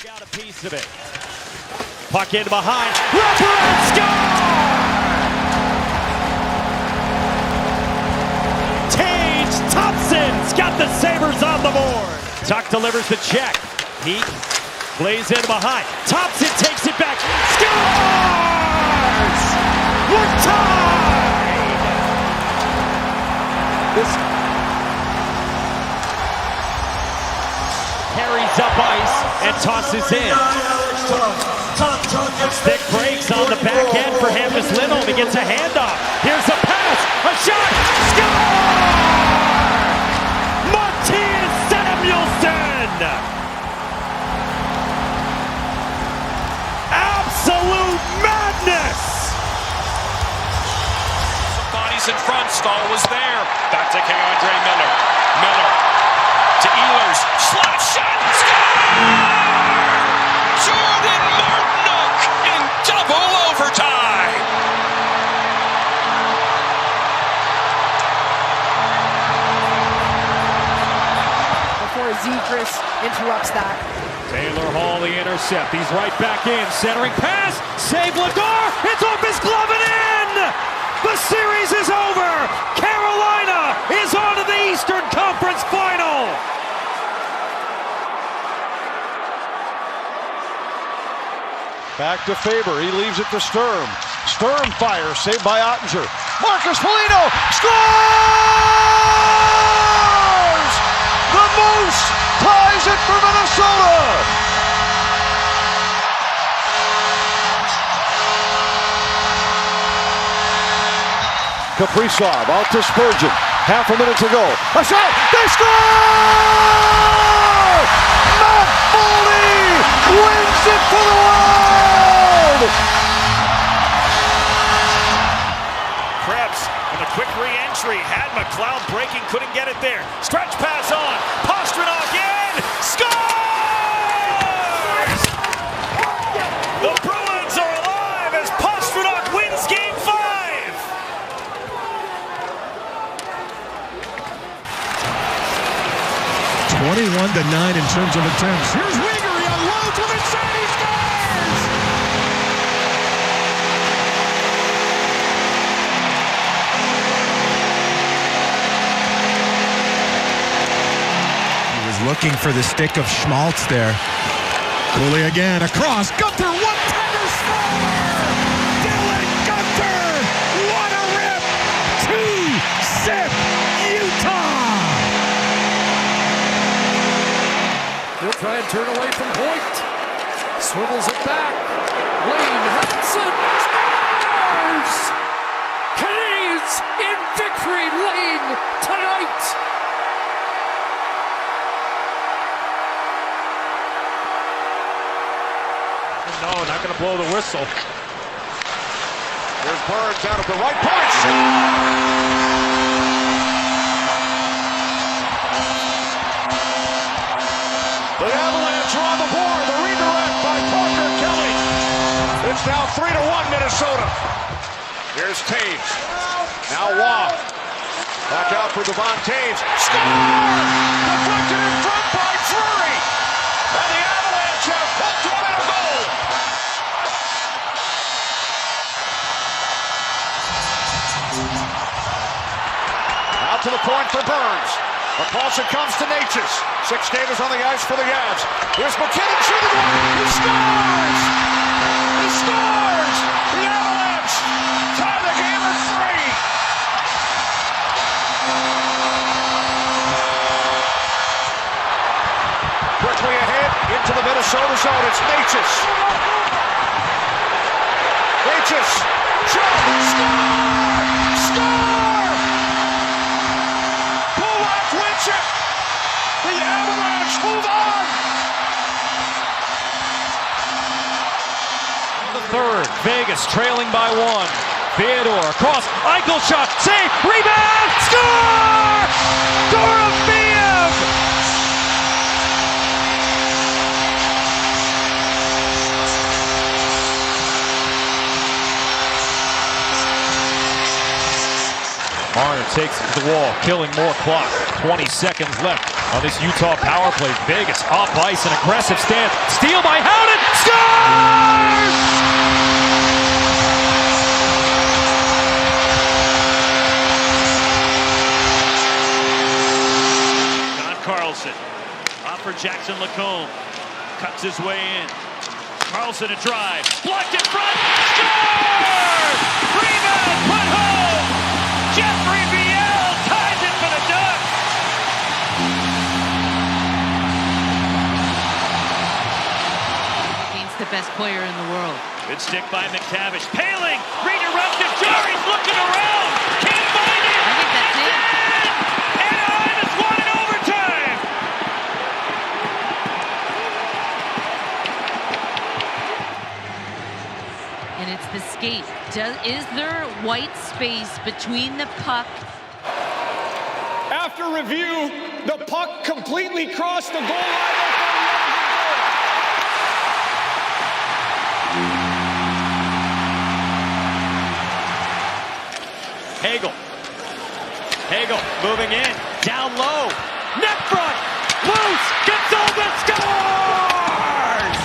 Got a piece of it. Puck in behind. Wraparound score! Tage Thompson's got the Sabres on the board. Tuck delivers the check. He plays in behind. Thompson takes it back. Scores! We're tied! This carries up ice and tosses in. Stick breaks on the back end for Hampus Lindholm. He gets a handoff. Here's a pass, a shot, score! Martin Samuelsson! Absolute madness! Some bodies in front. Stahl was there. Back to Andre Miller. Miller to Ehlers. Slap shot. Score! Jordan Martinook in double overtime. Before Zegras interrupts that. Taylor Hall the intercept. He's right back in. Centering pass. Save Lador. It's off his glove and in. The series is over. Carolina is on to the Eastern Conference Final. Back to Faber. He leaves it to Sturm. Sturm fires. Saved by Ottinger. Marcus Foligno scores! The Moose ties it for Minnesota! Kaprizov out to Spurgeon. Half a minute to go. A shot! They score! Matt Foley wins it for the Wild! Krebs with a quick re-entry. Had McLeod breaking, couldn't get it there. Stretch pass on. Pastrnak in. Scores! The Bruins are alive as Pastrnak wins Game 5. 21-9 in terms of attempts. Here's Weegar, he unloads with it, and he scores! He was looking for the stick of Schmaltz there. Cooley again, across, Gunther, one-timer score! Dylan Gunther! What a rip! 2-zip Utah! He'll try and turn away from point. Swivels it back. Wayne Hudson scores! Canadians in victory lane tonight. No, not going to blow the whistle. There's Burns out of the right point. The Avalanche are on the board. The redirect by Parker Kelly. It's now 3-1 Minnesota. Here's Taves. Now Waugh. Back out for Devon Taves. Score! Deflected in front by Fleury. And the Avalanche have hooked one in a goal. Out to the point for Burns. Across it comes to Natchez. 6 skaters on the ice for the Avs. Here's McKinnon shooting one. He scores! He scores! The Avalanche tie the game at 3. Quickly ahead into the Minnesota zone. It's Natchez. Natchez. Shot! Score! Score! Kulak wins it! The Avalanche move on! The third, Vegas trailing by 1. Theodore across, Eichel shot, save, rebound, score! Dorofeev! Marner takes it to the wall, killing more clock. 20 seconds left on this Utah power play. Vegas off ice, an aggressive stance. Steal by Howden. Scores! John Carlson. Off for Jackson Lacombe. Cuts his way in. Carlson a drive. Blocked in front. Scores! Rebound. Put home. Jeffrey Viel ties it for the Ducks. Against the best player in the world. Good stick by McTavish. Paling. Redirected. Jari's looking around. Can't find it. I think that's it. Anaheim has won in overtime. And it's the skate. Is there white space between the puck? After review, the puck completely crossed the goal line. Hagel moving in, down low, net front, loose, gets over, scores!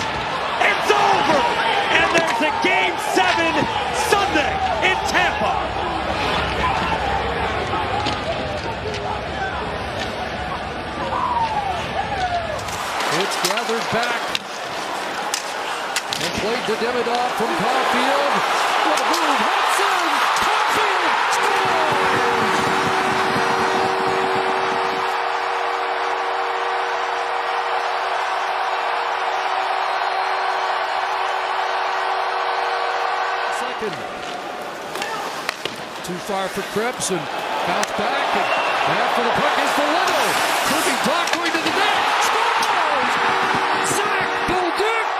It's over, and there's a Game 7 Sunday in Tampa. It's gathered back and played to Demidov from Caulfield. What a move! Hudson! Caulfield scores! Second. Too far for Krebs and bounce back. And after the puck is Foligno. Kirby Doc going to the net. Scores! Zach Bolduc!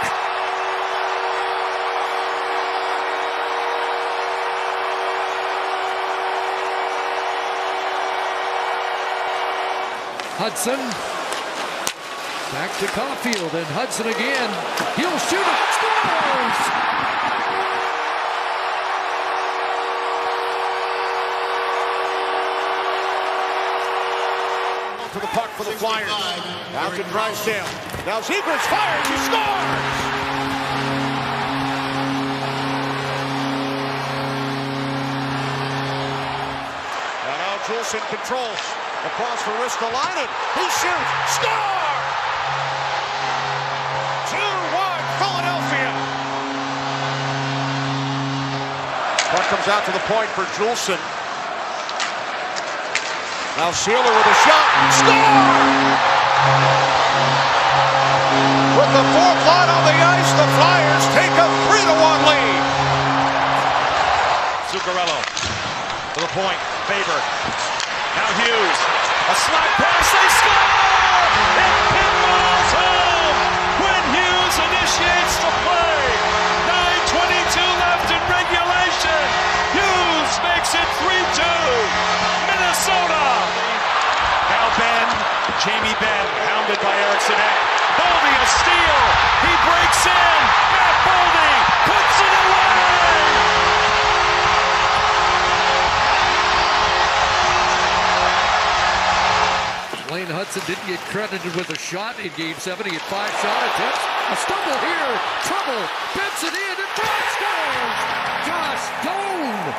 Hudson. Back to Caulfield and Hudson again. He'll shoot it. Scores! To the puck for the Flyers. Out to Drysdale. Now Zegras fires. He scores! Now Juleson controls. Across for Ristolainen. He shoots. Score! 2-1 Philadelphia. Puck comes out to the point for Juleson. Now Sealer with a shot. Score! With the fourth line on the ice, the Flyers take a 3-1 lead. Zuccarello to the point, Faber. Now Hughes, a slide pass, they score! It pinballs home when Hughes initiates the play. 9:22 left in regulation. Hughes makes it 3-2. Minnesota. Now Ben, Jamie Benn, hounded by Eriksson. Boldy a steal. He breaks in. Matt Boldy puts it away. Lane Hudson didn't get credited with a shot in Game 7. He had 5 shot attempts. A stumble here. Trouble. Bets it in and Brock scores. Josh Doan.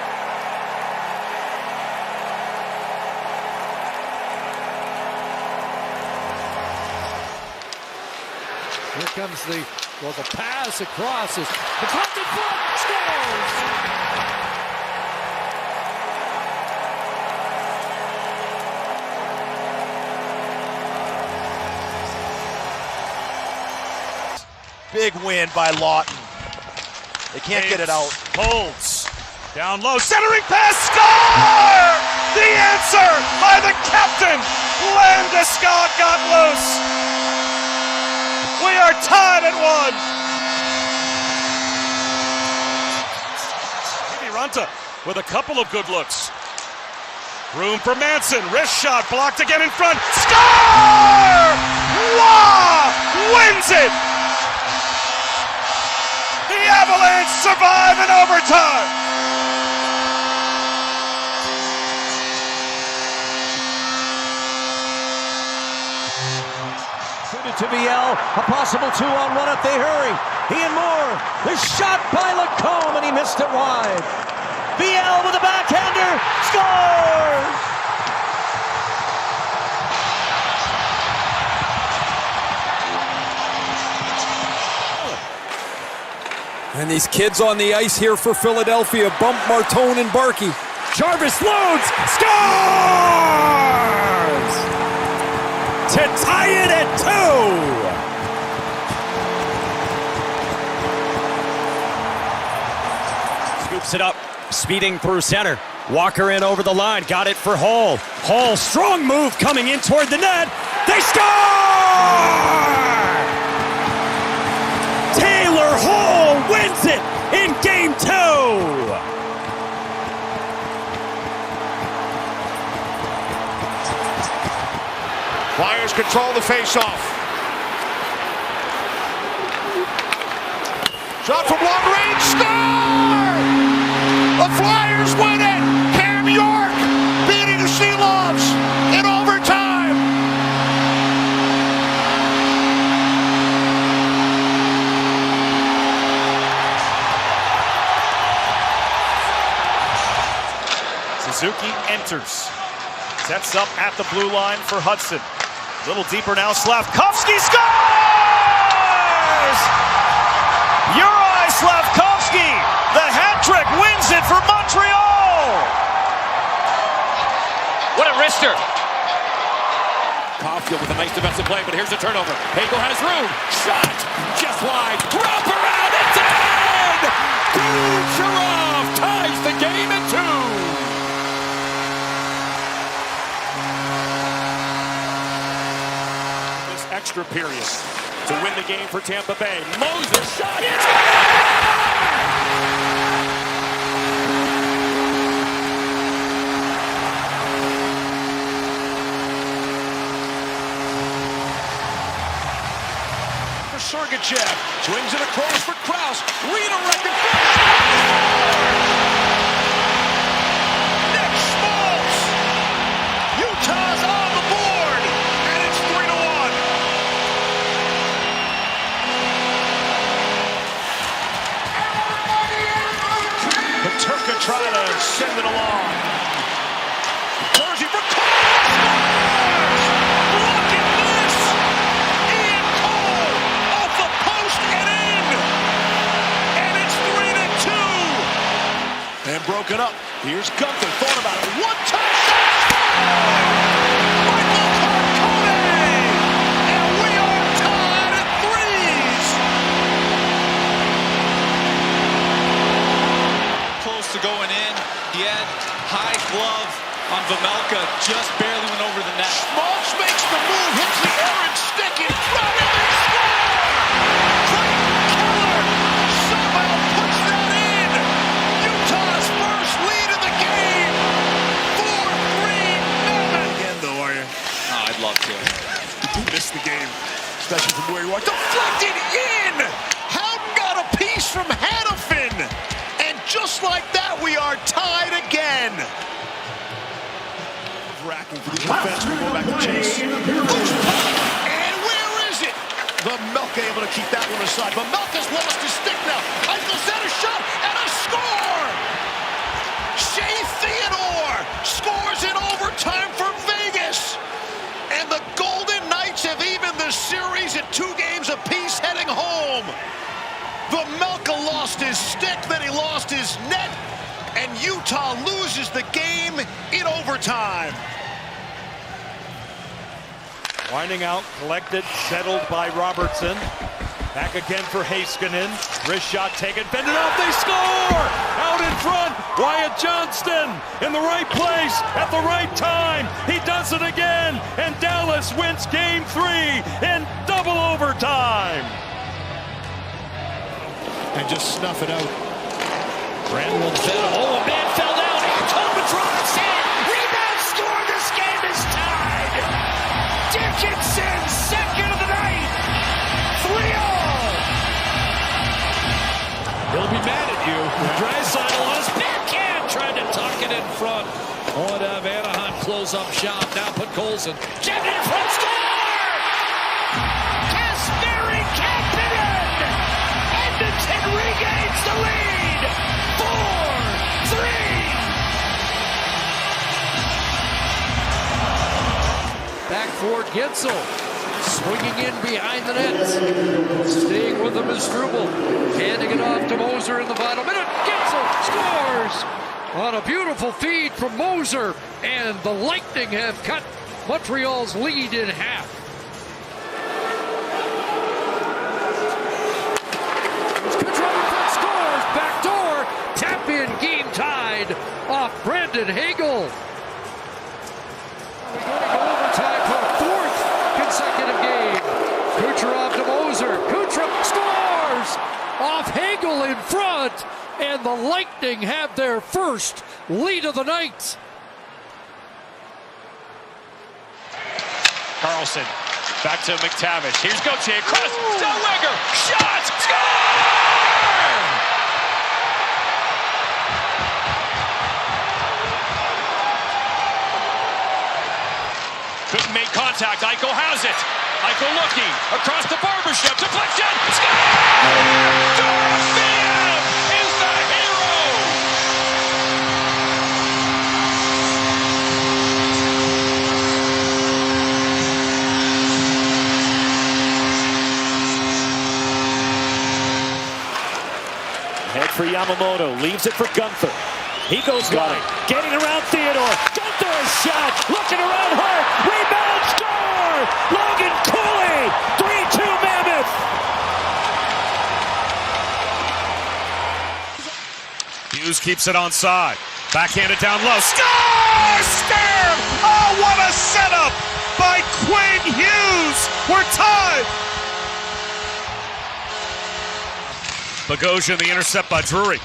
Here comes the pass across. The pocket foot scores. Big win by Lawton. They can't get it out. Holds. Down low. Centering pass. Score! The answer by the captain. Landeskog got loose. We are tied at 1. Ranta with a couple of good looks. Room for Manson. Wrist shot blocked again in front. Score! Waugh wins it. The Avalanche survive in overtime. to VL. A possible 2-on-1 if they hurry. He and Moore. The shot by Lacombe, and he missed it wide. VL with a backhander. Scores! And these kids on the ice here for Philadelphia bump Martone and Barkey. Jarvis loads, scores! To tie it at 2. Scoops it up, speeding through center. Walker in over the line, got it for Hall. Hall, strong move coming in toward the net. They score! Taylor Hall wins it in Game 2. Flyers control the face-off. Shot from long range, score! The Flyers win it! Cam York beating the Sealoves in overtime. Suzuki enters. Sets up at the blue line for Hudson. A little deeper now, Slavkovsky scores! Juraj Slavkovsky, the hat trick, wins it for Montreal! What a wrister! Caulfield with a nice defensive play, but here's a turnover. Hagel has room. Shot! Just wide. Wrap around, it's in! Kucherov ties the game at 2. Extra period to win the game for Tampa Bay. Moser shot. It's For Sergachev, swings it across for Krause. Redirected. Nick Schmaltz. Utah's on the board, and it's 3-1. Paterka trying to send it along. Jersey for Cole. Look at this. Ian Cole off the post and in. And it's 3-2. And broken up. Here's Gunther. Thought about it. One-touch shot. Michael Carcone. And we are tied at 3s. Close to going in. He had high glove on Vejmelka, just barely went over the net. Schmaltz makes the move, hits the air and stick in front, and they score! Clayton Keller somehow puts that in! Utah's first lead of the game! 4-3 again, though, are you? Oh, I'd love to. You missed the game, especially from where you are. Deflected in! Howden got a piece from Hannafin! And just like that, we are tied again! Racking for the defense, we go back to Chase. And where is it? Vejmelka able to keep that one aside. Vejmelka's lost his stick now. Eichel set a shot and a score! Shea Theodore scores in overtime for Vegas. And the Golden Knights have evened the series at 2 games apiece heading home. Vejmelka lost his stick, then he lost his net, and Utah loses the game in overtime. Winding out, collected, settled by Robertson. Back again for Heiskanen. Wrist shot taken, fended off, they score! Out in front, Wyatt Johnston in the right place at the right time. He does it again, and Dallas wins Game 3 in double overtime. And just snuff it out. Randall fell. Oh, a man fell down. Here comes Patrons in. Rebound score. This game is tied. Dickinson, second of the night. 3-all. He'll be mad at you. Draisaitl on his backhand. Tried to tuck it in front. Would have Anaheim close up shop. Now put Colson. Jammed in front. Score! Gensel swinging in behind the net. Staying with him is Struble. Handing it off to Moser in the final minute. Gensel scores on a beautiful feed from Moser. And the Lightning have cut Montreal's lead in half. Kucherov scores. Backdoor. Tap in. Game tied off Brandon Hagel. We're going to go overtime for a fourth consecutive game. Kucherov to Moser. Kucherov scores off Hagel in front. And the Lightning have their first lead of the night. Carlson back to McTavish. Here's Gauthier. Cross. Zellweger. Shot. Score! Couldn't make contact. Eichel has it. Eichel looking across the Barbashev. Deflection. Score! Dorofeev is the hero. Head for Yamamoto, leaves it for Gunther. He goes wide, getting around Theodore. Gunther's shot, looking around Hart, rebound, score! Logan Cooley, 3-2 Mammoth. Hughes keeps it onside. Backhanded down low. Score! Scared! Oh, what a setup by Quinn Hughes. We're tied. Bogosian, the intercept by Drury.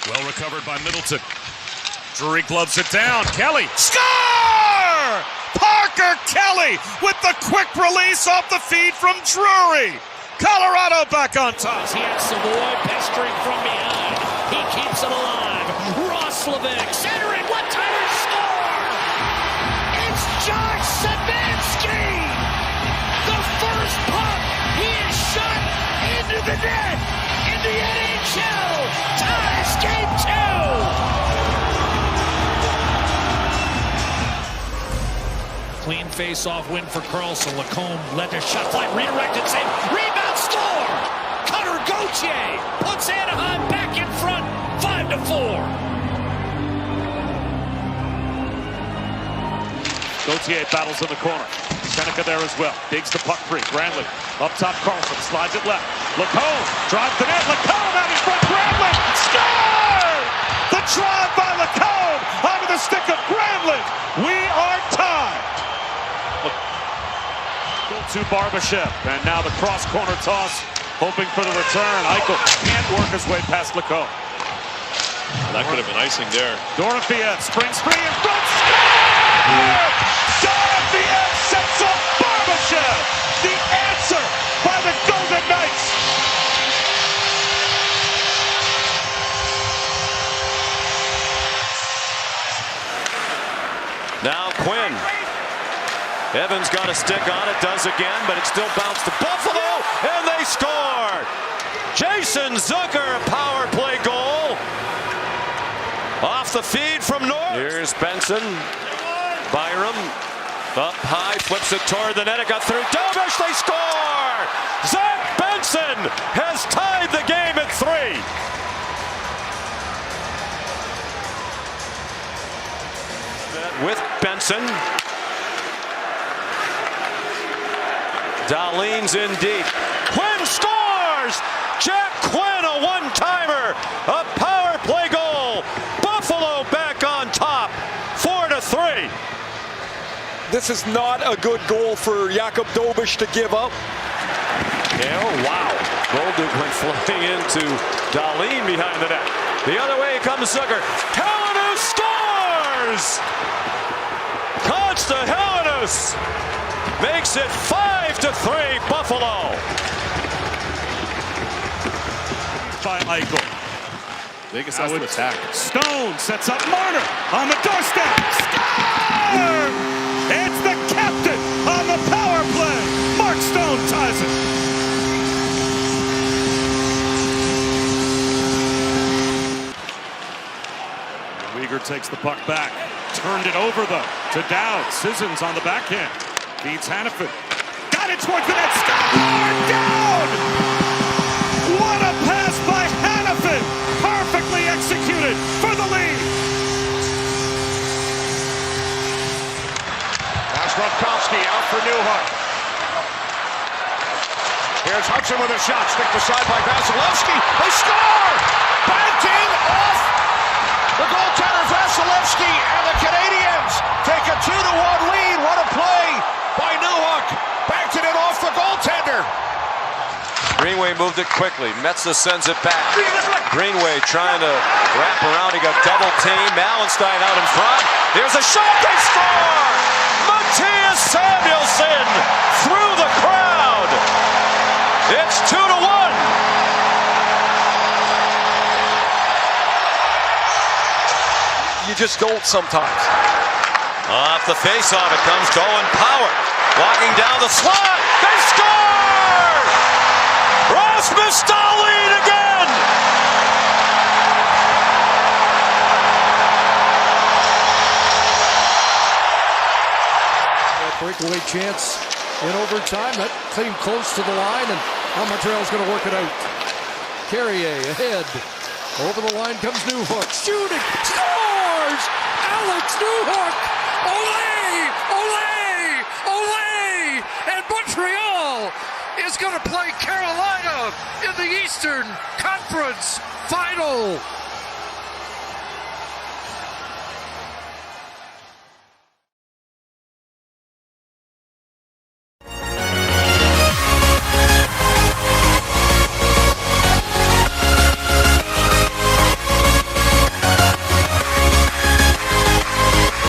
Well recovered by Middleton. Drury gloves it down. Kelly. Score! Parker Kelly with the quick release off the feed from Drury. Colorado back on top. He has Savoy pestering from behind. He keeps it alive. Roslovic centering. One-timer score! It's Josh Szymanski! The first puck he has shot into the net in the NHL ties game 2. Clean face-off win for Karlsson. Lacombe led to shot flight, redirected, save, rebound, score! Cutter Gauthier puts Anaheim back in front, 5-4. Gauthier battles in the corner. Seneca there as well. Digs the puck free. Granlund up top. Karlsson slides it left. Lacombe drives the net. Lacombe out in front. Granlund score! The drive by Lacombe onto the stick of Granlund. We are tied. To Barbashev, and now the cross corner toss, hoping for the return. Eichel can't work his way past Lacombe. That could have been icing there. Dorofeev springs free in front. Score! Dorofeev sets up Barbashev. The answer by the Golden Knights. Now Quinn. Evans got a stick on it, does again, but it still bounced to Buffalo, and they score! Jason Zucker, a power play goal. Off the feed from North. Here's Benson. Byram up high, flips it toward the net. It got through Dobish, they score! Zach Benson has tied the game at 3. With Benson. Dahlin's in deep. Quinn scores! Jack Quinn, a one-timer. A power play goal. Buffalo back on top. 4-3. This is not a good goal for Jakub Dobish to give up. Yeah, oh, wow. Bolduc went flying into Dahlin behind the net. The other way comes Zucker. Helenius scores! Consta Helenius makes it 5-3 Buffalo. By Eichel. Vegas has to attack. Stone sets up Marner on the doorstep. Score! It's the captain on the power play. Mark Stone ties it. Weegar takes the puck back. Turned it over though to Dowd. Sissons on the backhand. Feeds Hannafin. Got it towards the net. Scored! Down! What a pass by Hannafin! Perfectly executed for the lead. That's Rutkovsky out for Newhook. Here's Hudson with a shot. Stick to side by Vasilevsky. They score! Banting off the goaltender Vasilevsky, and the Canadiens take a 2-1 lead. What a play by Newhook. Backed it off the goaltender. Greenway moved it quickly. Metza sends it back. Greenway trying to wrap around. He got double team. Mallenstein out in front. There's a shot. They score! Mattias Samuelsson through the crowd. It's 2-1. You just don't sometimes. Off the face-off, it comes to Owen Power. Walking down the slot. They score! Rasmus Dahlin again! Breakaway chance in overtime. That came close to the line, and now Montreal's going to work it out. Carrier ahead. Over the line comes Newhook. Shooting. Scores! Alex Newhook! Ole! Ole! Ole! And Montreal is going to play Carolina in the Eastern Conference Final.